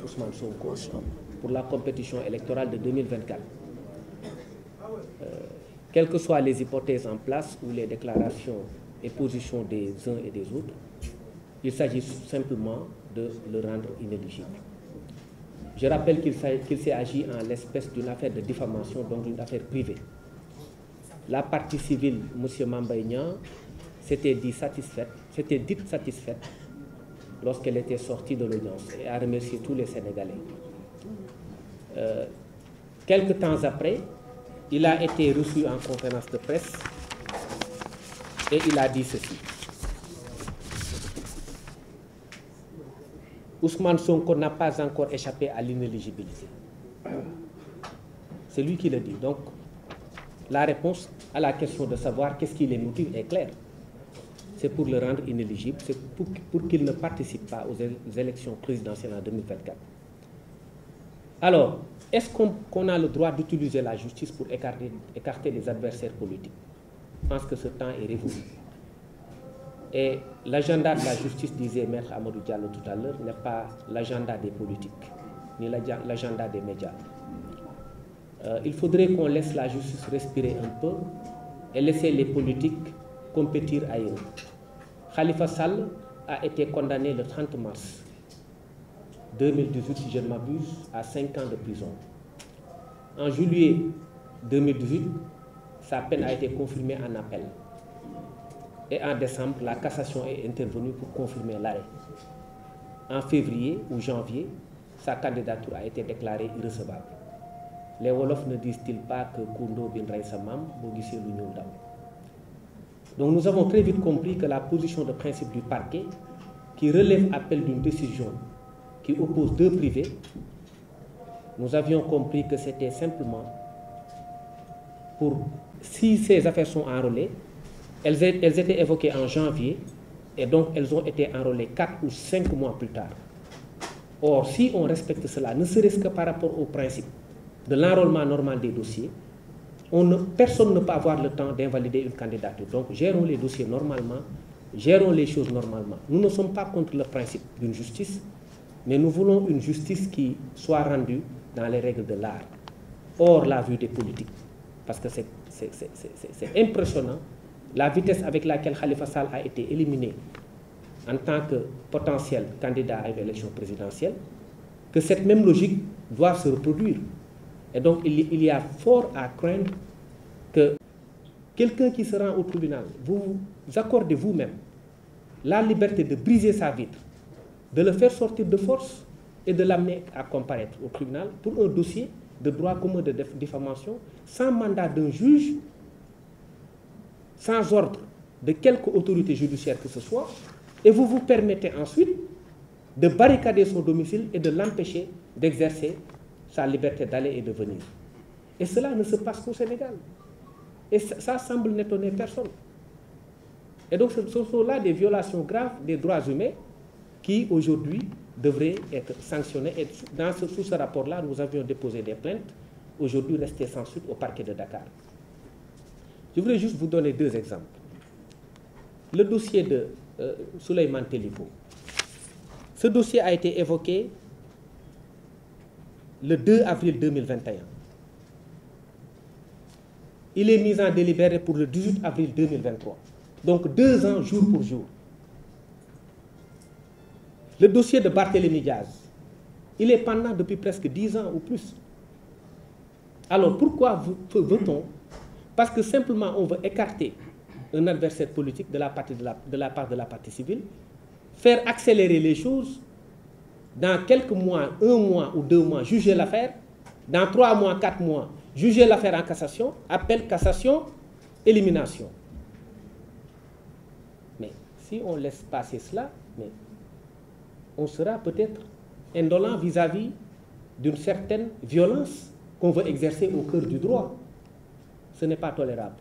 Ousmane Sonko pour la compétition électorale de 2024. Quelles que soient les hypothèses en place ou les déclarations et positions des uns et des autres, il s'agit simplement de le rendre inéligible. Je rappelle qu'il s'est agi en l'espèce d'une affaire de diffamation, donc d'une affaire privée. La partie civile, M. Mambay Niang, s'était dite satisfaite lorsqu'elle était sortie de l'audience et a remercié tous les Sénégalais. Quelque temps après, il a été reçu en conférence de presse et il a dit ceci. Ousmane Sonko n'a pas encore échappé à l'inéligibilité. C'est lui qui le dit. Donc, la réponse à la question de savoir qu'est-ce qui les motive est claire. C'est pour le rendre inéligible, c'est pour qu'il ne participe pas aux élections présidentielles en 2024. Alors, est-ce qu'on a le droit d'utiliser la justice pour écarter les adversaires politiques? Je pense que ce temps est révolu. Et l'agenda de la justice, disait Maître Amadou Diallo tout à l'heure, n'est pas l'agenda des politiques, ni l'agenda des médias. Il faudrait qu'on laisse la justice respirer un peu et laisser les politiques compétir ailleurs. Khalifa Sall a été condamné le 30 mars 2018, si je ne m'abuse, à 5 ans de prison. En juillet 2018, sa peine a été confirmée en appel. Et en décembre, la cassation est intervenue pour confirmer l'arrêt. En février ou janvier, sa candidature a été déclarée irrecevable. Les Wolofs ne disent-ils pas que Koundo bin Raïsamam, Bogissé l'Union d'Am. Donc nous avons très vite compris que la position de principe du parquet, qui relève appel d'une décision qui oppose deux privés, nous avions compris que c'était simplement pour, si ces affaires sont enrôlées, elles étaient évoquées en janvier et donc elles ont été enrôlées 4 ou 5 mois plus tard. Or, si on respecte cela, ne serait-ce que par rapport au principe de l'enrôlement normal des dossiers, personne ne peut avoir le temps d'invalider une candidature. Donc, gérons les dossiers normalement, gérons les choses normalement. Nous ne sommes pas contre le principe d'une justice, mais nous voulons une justice qui soit rendue dans les règles de l'art, hors la vue des politiques. Parce que c'est impressionnant la vitesse avec laquelle Khalifa Sall a été éliminé en tant que potentiel candidat à une élection présidentielle, que cette même logique doit se reproduire. Et donc, il y a fort à craindre que quelqu'un qui se rend au tribunal, vous accordez vous-même la liberté de briser sa vitre, de le faire sortir de force et de l'amener à comparaître au tribunal pour un dossier de droit commun de diffamation, sans mandat d'un juge, sans ordre de quelque autorité judiciaire que ce soit, et vous vous permettez ensuite de barricader son domicile et de l'empêcher d'exercer sa liberté d'aller et de venir. Et cela ne se passe qu'au Sénégal. Et ça semble n'étonner personne. Et donc ce sont là des violations graves des droits humains qui aujourd'hui devraient être sanctionnées. Et sous ce rapport-là, nous avions déposé des plaintes, aujourd'hui restées sans suite au parquet de Dakar. Je voudrais juste vous donner 2 exemples. Le dossier de Souleymane Téliko. Ce dossier a été évoqué le 2 avril 2021. Il est mis en délibéré pour le 18 avril 2023. Donc 2 ans, jour pour jour. Le dossier de Barthélémy Diaz, il est pendant depuis presque 10 ans ou plus. Alors pourquoi veut-on? Parce que simplement on veut écarter un adversaire politique de la part de la partie civile, faire accélérer les choses, dans quelques mois, 1 mois ou 2 mois, juger l'affaire, dans 3 mois, 4 mois, juger l'affaire en cassation, appel, cassation, élimination. Mais si on laisse passer cela, on sera peut-être indolent vis-à-vis d'une certaine violence qu'on veut exercer au cœur du droit. Ce n'est pas tolérable.